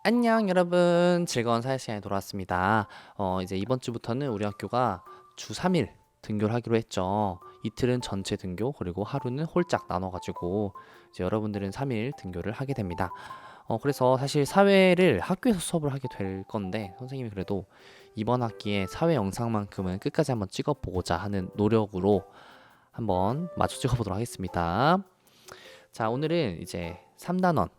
안녕 여러분, 즐거운 사회 시간에 돌아왔습니다. 이제 이번 주부터는 우리 학교가 주 3일 등교를 하기로 했죠. 이틀은 전체 등교, 그리고 하루는 홀짝 나눠가지고 이제 여러분들은 3일 등교를 하게 됩니다. 그래서 사실 사회를 학교에서 수업을 하게 될 건데, 선생님이 그래도 이번 학기에 사회 영상만큼은 끝까지 한번 찍어보고자 하는 노력으로 한번 마저 찍어보도록 하겠습니다. 자, 오늘은 이제 3단원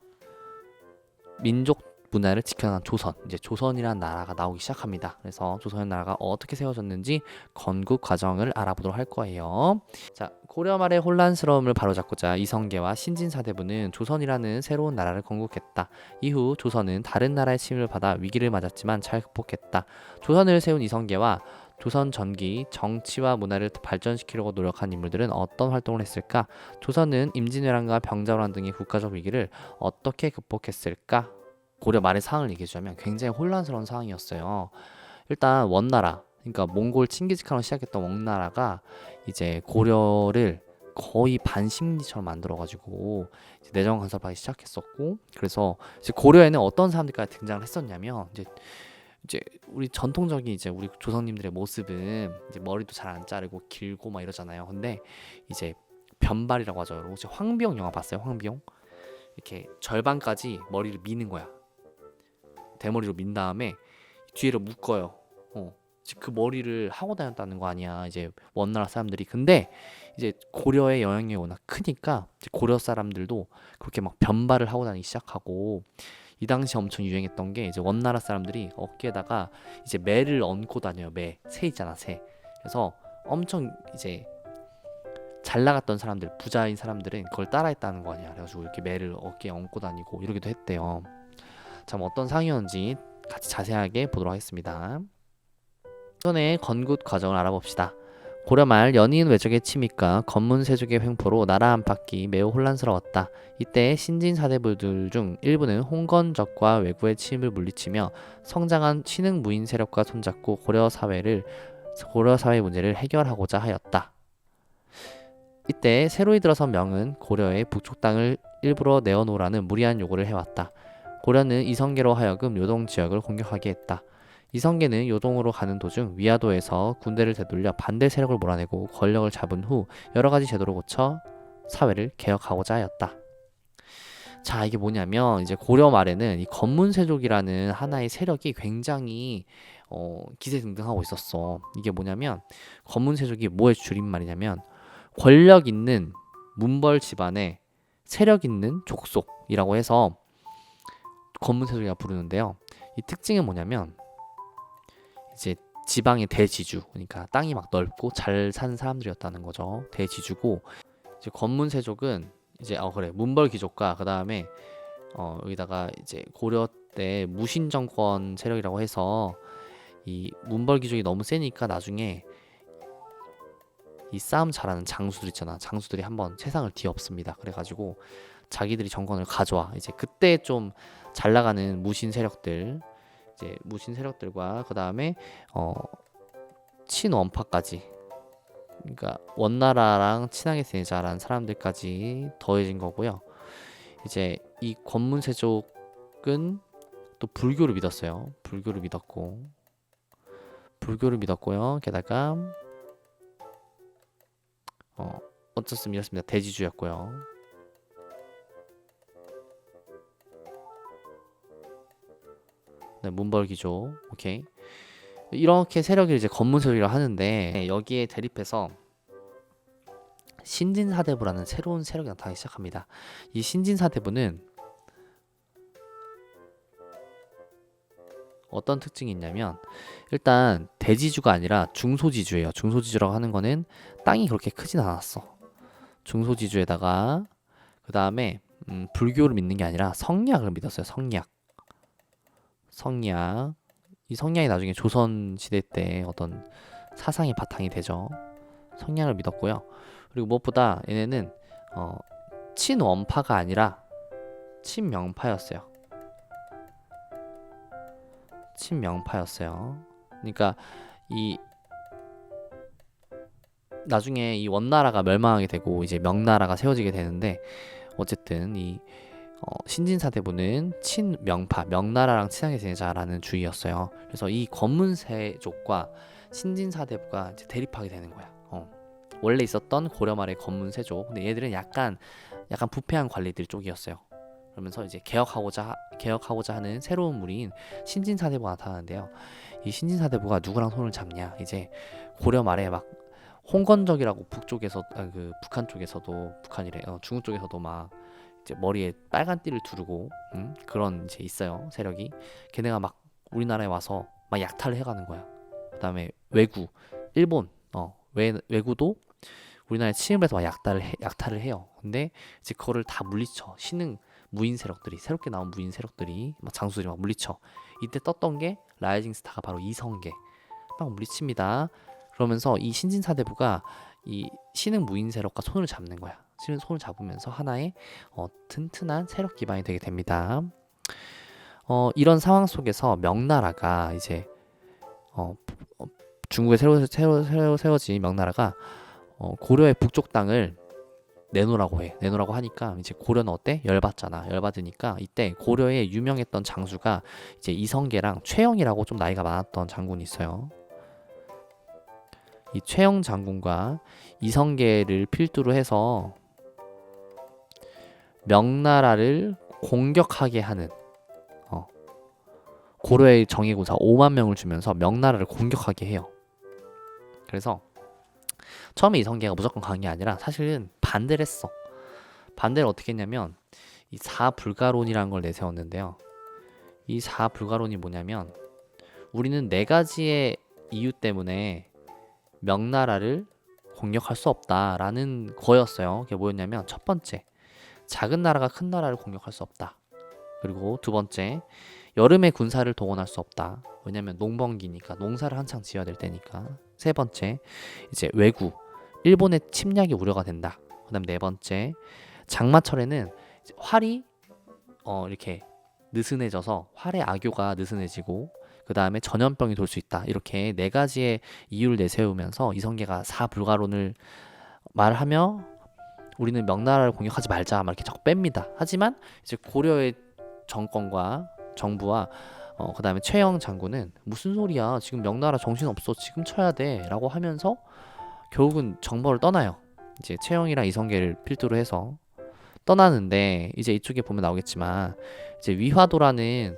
민족 문화를 지켜난 조선, 이제 조선이라는 나라가 나오기 시작합니다. 그래서 조선이라는 나라가 어떻게 세워졌는지 건국 과정을 알아보도록 할 거예요. 자, 고려 말의 혼란스러움을 바로잡고자 이성계와 신진사대부는 조선이라는 새로운 나라를 건국했다. 이후 조선은 다른 나라의 침입을 받아 위기를 맞았지만 잘 극복했다. 조선을 세운 이성계와 조선 전기 정치와 문화를 발전시키려고 노력한 인물들은 어떤 활동을 했을까? 조선은 임진왜란과 병자호란 등의 국가적 위기를 어떻게 극복했을까? 고려 말의 상황을 얘기해주자면 굉장히 혼란스러운 상황이었어요. 일단 원나라, 그러니까 몽골 칭기즈칸으로 시작했던 원나라가 이제 고려를 거의 반식민지처럼 만들어가지고 이제 내정 간섭하기 시작했었고, 그래서 이제 고려에는 어떤 사람들까지 등장을 했었냐면 이제 우리 전통적인 이제 우리 조상님들의 모습은 이제 머리도 잘 안 자르고 길고 막 이러잖아요. 근데 이제 변발이라고 하죠. 혹시 황비용 영화 봤어요? 황비용? 이렇게 절반까지 머리를 미는 거야. 대머리로 민 다음에 뒤를 묶어요. 그 머리를 하고 다녔다는 거 아니야. 이제 원나라 사람들이. 근데 이제 고려의 영향력이 워낙 크니까 이제 고려 사람들도 그렇게 막 변발을 하고 다니기 시작하고, 이 당시 엄청 유행했던 게 이제 원나라 사람들이 어깨에다가 이제 매를 얹고 다녀요. 새 있잖아, 새. 그래서 엄청 이제 잘 나갔던 사람들, 부자인 사람들은 그걸 따라했다는 거 아니야. 그래가지고 이렇게 매를 어깨에 얹고 다니고 이러기도 했대요. 참 어떤 상이었는지 같이 자세하게 보도록 하겠습니다. 조선의 건국 과정을 알아봅시다. 고려 말 연이은 외적의 침입과 건문세족의 횡포로 나라 안팎이 매우 혼란스러웠다. 이때 신진사대부들 중 일부는 홍건적과 외구의 침입을 물리치며 성장한 신흥 무인 세력과 손잡고 고려 사회 문제를 해결하고자 하였다. 이때 새로이 들어선 명은 고려의 북쪽 땅을 일부러 내어놓으라는 무리한 요구를 해왔다. 고려는 이성계로 하여금 요동 지역을 공격하게 했다. 이성계는 요동으로 가는 도중 위화도에서 군대를 되돌려 반대 세력을 몰아내고 권력을 잡은 후 여러 가지 제도를 고쳐 사회를 개혁하고자 하였다. 자, 이게 뭐냐면 이제 고려 말에는 이 건문세족이라는 하나의 세력이 굉장히 기세등등하고 있었어. 이게 뭐냐면 건문세족이 뭐의 줄임말이냐면 권력 있는 문벌 집안의 세력 있는 족속이라고 해서 건문세족이라 부르는데요. 이 특징은 뭐냐면 이제 지방의 대지주, 그러니까 땅이 막 넓고 잘 사는 사람들이었다는 거죠. 대지주고, 이제 건문세족은 이제 그래, 문벌 귀족과 그 다음에 여기다가 이제 고려 때 무신 정권 세력이라고 해서 이 문벌 귀족이 너무 세니까 나중에 이 싸움 잘하는 장수들 있잖아. 장수들이 한번 세상을 뒤엎습니다. 그래가지고 자기들이 정권을 가져와. 이제 그때 좀 잘 나가는 무신 세력들, 이제 무신 세력들과 그 다음에 친원파까지, 그러니까 원나라랑 친하게 지내자라는 사람들까지 더해진 거고요. 이제 이 권문세족은 또 불교를 믿었어요. 불교를 믿었고요. 게다가 어쨌든 이렇습니다. 대지주였고요. 네, 문벌귀족. 오케이. 이렇게 세력을 이제 건문세력이라고 하는데, 여기에 대립해서 신진사대부라는 새로운 세력이 나타나기 시작합니다. 이 신진사대부는 어떤 특징이 있냐면 일단 대지주가 아니라 중소지주예요. 중소지주라고 하는 거는 땅이 그렇게 크진 않았어. 중소지주에다가 그 다음에 불교를 믿는 게 아니라 성리학을 믿었어요. 성리학. 이 성리학이 나중에 조선 시대 때 어떤 사상의 바탕이 되죠. 성리학을 믿었고요. 그리고 무엇보다 얘네는 친원파가 아니라 친명파였어요. 그러니까 이 나중에 이 원나라가 멸망하게 되고 이제 명나라가 세워지게 되는데, 어쨌든 이 신진사대부는 친명파, 명나라랑 친하게 지내자라는 주의였어요. 그래서 이 권문세족과 신진사대부가 이제 대립하게 되는 거야. 원래 있었던 고려 말의 권문세족, 근데 얘들은 약간 부패한 관리들 쪽이었어요. 그러면서 이제 개혁하고자 하는 새로운 무리인 신진사대부가 나타나는데요. 이 신진사대부가 누구랑 손을 잡냐? 이제 고려 말에 막 홍건적이라고 북쪽에서 그 북한 쪽에서도 중국 쪽에서도 막 이제 머리에 빨간 띠를 두르고 그런 이제 있어요 세력이. 걔네가 막 우리나라에 와서 막 약탈을 해가는 거야. 그다음에 외구 일본 외구도 우리나라에 침입을 해서 막 약탈을 해요. 근데 이제 그거를 다 물리쳐. 신흥 무인 세력들이 새롭게 나온 무인 세력들이 막 장수들이 막 물리쳐. 이때 떴던 게 라이징 스타가 바로 이성계 막 물리칩니다. 그러면서 이 신진사대부가 이 신흥 무인 세력과 손을 잡는 거야. 손을 잡으면서 하나의 튼튼한 세력 기반이 되게 됩니다. 이런 상황 속에서 명나라가 이제 중국에 새로 세워진 명나라가 고려의 북쪽 땅을 내놓으라고 해. 내놓으라고 하니까 이제 고려는 어때? 열받잖아. 열받으니까 이때 고려에 유명했던 장수가 이제 이성계랑 최영이라고 좀 나이가 많았던 장군이 있어요. 이 최영 장군과 이성계를 필두로 해서 명나라를 공격하게 하는 고려의 정예군사 5만 명을 주면서 명나라를 공격하게 해요. 그래서 처음에 이성계가 무조건 간 게 아니라 사실은 반대를 했어. 반대를 어떻게 했냐면 이 사불가론이라는 걸 내세웠는데요. 이 사불가론이 뭐냐면 우리는 네 가지의 이유 때문에 명나라를 공격할 수 없다라는 거였어요. 그게 뭐였냐면 첫 번째, 작은 나라가 큰 나라를 공격할 수 없다. 그리고 두 번째, 여름에 군사를 동원할 수 없다. 왜냐면 농번기니까 농사를 한창 지어야 될 때니까. 세 번째, 이제 외구, 일본의 침략이 우려가 된다. 그다음 네 번째, 장마철에는 활이 이렇게 느슨해져서 활의 악효가 느슨해지고 그 다음에 전염병이 돌 수 있다. 이렇게 네 가지의 이유를 내세우면서 이성계가 사불가론을 말하며 우리는 명나라를 공격하지 말자 막 이렇게 자꾸 뺍니다. 하지만 이제 고려의 정권과 정부와 그 다음에 최영 장군은 무슨 소리야, 지금 명나라 정신없어, 지금 쳐야 돼 라고 하면서 결국은 정벌을 떠나요. 이제 최영이랑 이성계를 필두로 해서 떠나는데 이제 이쪽에 보면 나오겠지만 이제 위화도라는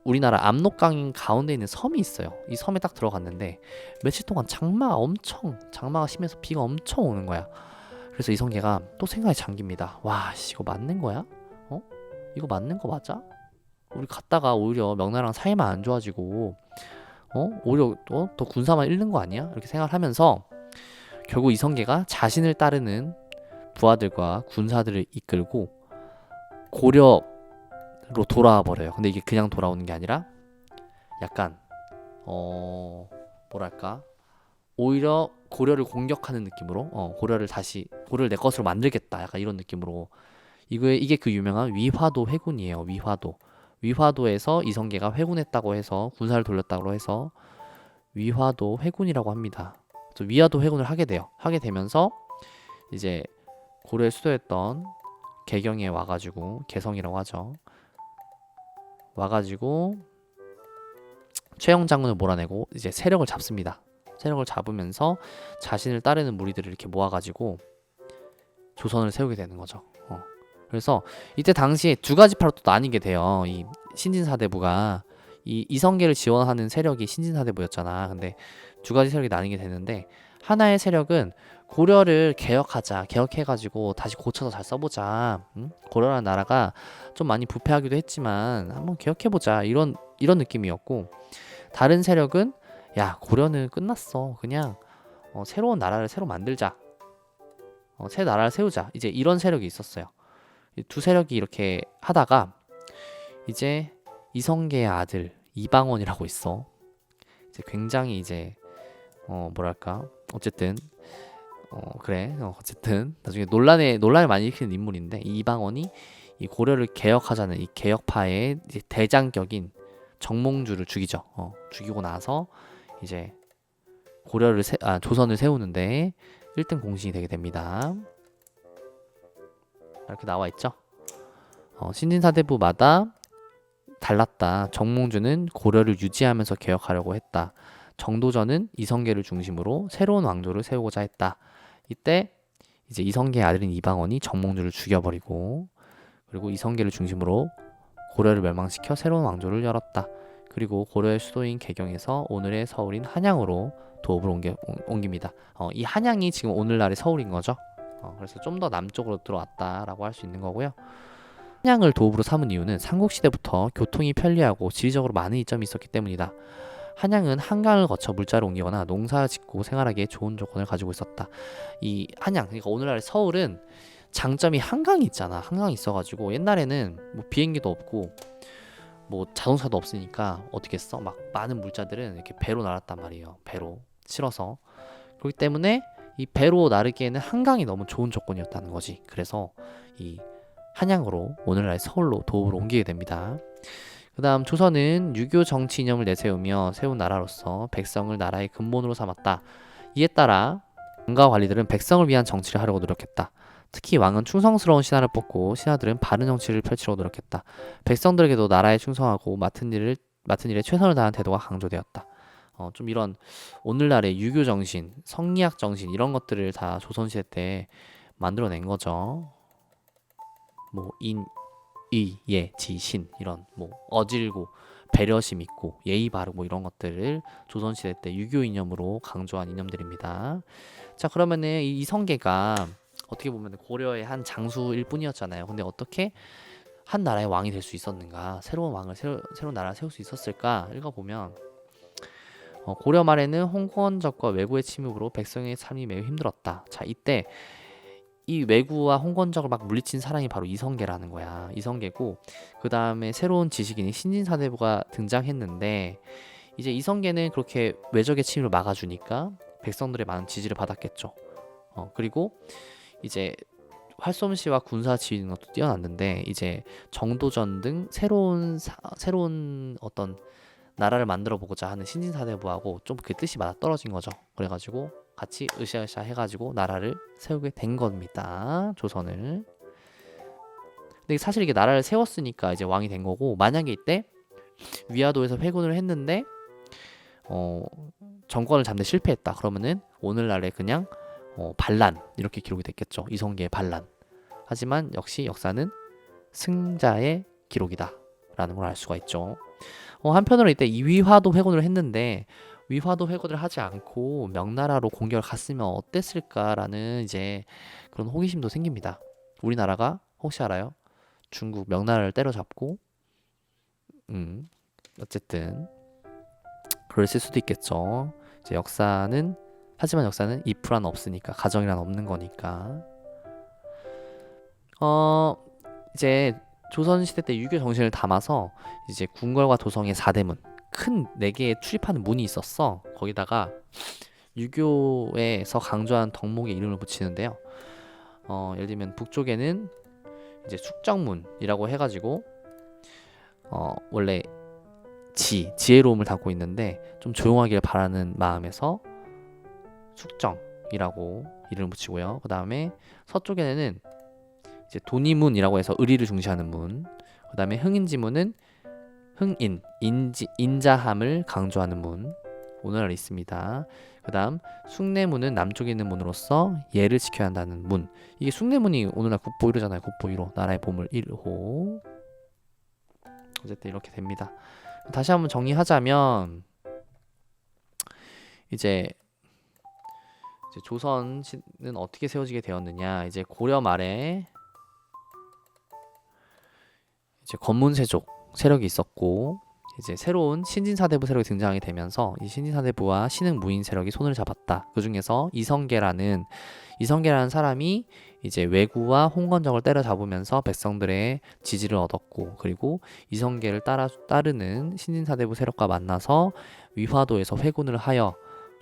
우리나라 압록강 가운데 있는 섬이 있어요. 이 섬에 딱 들어갔는데 며칠 동안 장마가 심해서 비가 엄청 오는 거야. 그래서 이성계가 또 생각에 잠깁니다. 와, 이거 맞는 거야? 이거 맞는 거 맞아? 우리 갔다가 오히려 명나라랑 사이만 안 좋아지고 오히려 더 군사만 잃는 거 아니야? 이렇게 생각을 하면서 결국 이성계가 자신을 따르는 부하들과 군사들을 이끌고 고려로 돌아와 버려요. 근데 이게 그냥 돌아오는 게 아니라 약간 뭐랄까, 오히려 고려를 공격하는 느낌으로 고려를 내 것으로 만들겠다, 약간 이런 느낌으로. 이게 그 유명한 위화도 회군이에요. 위화도에서 이성계가 회군했다고 해서 군사를 돌렸다고 해서 위화도 회군이라고 합니다. 위화도 회군을 하게 돼요. 하게 되면서 이제 고려의 수도였던 개경에 와가지고, 개성이라고 하죠. 와가지고 최영 장군을 몰아내고 이제 세력을 잡습니다. 세력을 잡으면서 자신을 따르는 무리들을 이렇게 모아가지고 조선을 세우게 되는 거죠. 그래서 이때 당시에 두 가지 파로 또 나뉘게 돼요. 이 신진사대부가 이 이성계를 지원하는 세력이 신진사대부였잖아. 근데 두 가지 세력이 나뉘게 되는데, 하나의 세력은 고려를 개혁해가지고 다시 고쳐서 잘 써보자. 고려라는 나라가 좀 많이 부패하기도 했지만 한번 개혁해보자, 이런 느낌이었고, 다른 세력은 야, 고려는 끝났어, 그냥 새로운 나라를 새로 만들자, 새 나라를 세우자, 이제 이런 세력이 있었어요. 두 세력이 이렇게 하다가 이제 이성계의 아들 이방원이라고 있어. 이제 굉장히 이제 뭐랄까, 어쨌든 어쨌든 나중에 논란을 많이 일으키는 인물인데, 이 이방원이 이 고려를 개혁하자는 이 개혁파의 이제 대장격인 정몽주를 죽이죠. 죽이고 나서 이제 조선을 세우는데 1등 공신이 되게 됩니다. 이렇게 나와 있죠. 신진사대부마다 달랐다. 정몽주는 고려를 유지하면서 개혁하려고 했다. 정도전은 이성계를 중심으로 새로운 왕조를 세우고자 했다. 이때 이제 이성계의 아들인 이방원이 정몽주를 죽여버리고, 그리고 이성계를 중심으로 고려를 멸망시켜 새로운 왕조를 열었다. 그리고 고려의 수도인 개경에서 오늘의 서울인 한양으로 도읍을 옮깁니다. 이 한양이 지금 오늘날의 서울인 거죠. 그래서 좀 더 남쪽으로 들어왔다라고 할 수 있는 거고요. 한양을 도읍으로 삼은 이유는 삼국시대부터 교통이 편리하고 지리적으로 많은 이점이 있었기 때문이다. 한양은 한강을 거쳐 물자를 옮기거나 농사 짓고 생활하기에 좋은 조건을 가지고 있었다. 이 한양, 그러니까 오늘날의 서울은 장점이 한강이 있잖아. 한강이 있어가지고 옛날에는 뭐 비행기도 없고 뭐 자동차도 없으니까 어떻게 했어? 막 많은 물자들은 이렇게 배로 날았단 말이에요. 배로 실어서. 그렇기 때문에 이 배로 나르기에는 한강이 너무 좋은 조건이었다는 거지. 그래서 이 한양으로 오늘날 서울로 도읍을 옮기게 됩니다. 그 다음 조선은 유교 정치 이념을 내세우며 세운 나라로서 백성을 나라의 근본으로 삼았다. 이에 따라 왕과 관리들은 백성을 위한 정치를 하려고 노력했다. 특히 왕은 충성스러운 신하를 뽑고 신하들은 바른 정치를 펼치려고 노력했다. 백성들에게도 나라에 충성하고 맡은 일에 최선을 다하는 태도가 강조되었다. 좀 이런 오늘날의 유교 정신, 성리학 정신 이런 것들을 다 조선시대 때 만들어낸 거죠. 뭐 인, 의, 예, 지, 신 이런 뭐 어질고 배려심 있고 예의 바르고 이런 것들을 조선시대 때 유교 이념으로 강조한 이념들입니다. 자, 그러면은 이 이성계가 어떻게 보면 고려의 한 장수일 뿐이었잖아요. 근데 어떻게 한 나라의 왕이 될 수 있었는가? 새로운 왕을 새로운 나라를 세울 수 있었을까? 읽어보면 고려 말에는 홍건적과 외구의 침입으로 백성의 삶이 매우 힘들었다. 자, 이때 이 외구와 홍건적을 막 물리친 사람이 바로 이성계라는 거야. 이성계고 그 다음에 새로운 지식인이 신진사대부가 등장했는데 이제 이성계는 그렇게 외적의 침입을 막아주니까 백성들의 많은 지지를 받았겠죠. 그리고 이제 활솜씨와 군사 지휘 능력도 뛰어났는데 이제 정도전 등 새로운 어떤 나라를 만들어 보고자 하는 신진사대부하고 좀 그 뜻이 맞아 떨어진 거죠. 그래가지고 같이 으쌰으쌰 해가지고 나라를 세우게 된 겁니다. 조선을. 근데 사실 이게 나라를 세웠으니까 이제 왕이 된 거고, 만약에 이때 위화도에서 회군을 했는데 정권을 잡는 데 실패했다. 그러면은 오늘날에 그냥 반란 이렇게 기록이 됐겠죠. 이성계의 반란. 하지만 역시 역사는 승자의 기록이다 라는 걸 알 수가 있죠. 한편으로 이때 이위화도 회군을 했는데 위화도 회군을 하지 않고 명나라로 공격을 갔으면 어땠을까라는 이제 그런 호기심도 생깁니다. 우리나라가 혹시 알아요? 중국 명나라를 때려잡고 어쨌든 그랬을 수도 있겠죠. 이제 하지만 역사는 if란 없으니까, 가정이란 없는 거니까. 이제 조선시대 때 유교 정신을 담아서 이제 궁궐과 도성의 4대문 큰 4개의 출입하는 문이 있었어. 거기다가 유교에서 강조한 덕목의 이름을 붙이는데요. 예를 들면 북쪽에는 이제 숙정문이라고 해가지고 원래 지혜로움을 담고 있는데 좀 조용하길 바라는 마음에서 숙정이라고 이름을 붙이고요. 그 다음에 서쪽에는 이제 돈이문이라고 해서 의리를 중시하는 문. 그 다음에 흥인지문은 인자함을 강조하는 문. 오늘날 있습니다. 그 다음 숭례문은 남쪽에 있는 문으로서 예를 지켜야 한다는 문. 이게 숭례문이 오늘날 국보 1호잖아요. 국보 1호. 나라의 보물 1호. 어쨌든 이렇게 됩니다. 다시 한번 정리하자면 이제 조선은 어떻게 세워지게 되었느냐. 이제 고려 말에 이제 권문세족 세력이 있었고 이제 새로운 신진사대부 세력이 등장하게 되면서 이 신진사대부와 신흥무인 세력이 손을 잡았다. 그 중에서 이성계라는 사람이 이제 왜구와 홍건적을 때려잡으면서 백성들의 지지를 얻었고, 그리고 이성계를 따르는 신진사대부 세력과 만나서 위화도에서 회군을 하여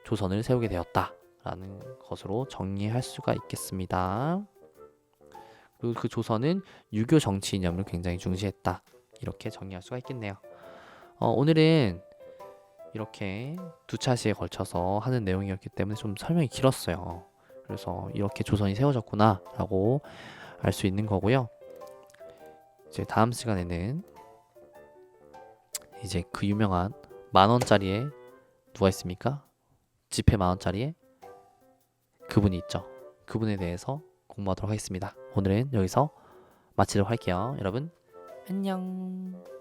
조선을 세우게 되었다라는 것으로 정리할 수가 있겠습니다. 그리고 그 조선은 유교 정치 이념을 굉장히 중시했다. 이렇게 정리할 수가 있겠네요. 오늘은 이렇게 2차시에 걸쳐서 하는 내용이었기 때문에 좀 설명이 길었어요. 그래서 이렇게 조선이 세워졌구나 라고 알 수 있는 거고요. 이제 다음 시간에는 이제 그 유명한 10,000원짜리에 누가 있습니까? 지폐 10,000원짜리에 그분이 있죠. 그분에 대해서 공부하도록 하겠습니다. 오늘은 여기서 마치도록 할게요. 여러분 안녕.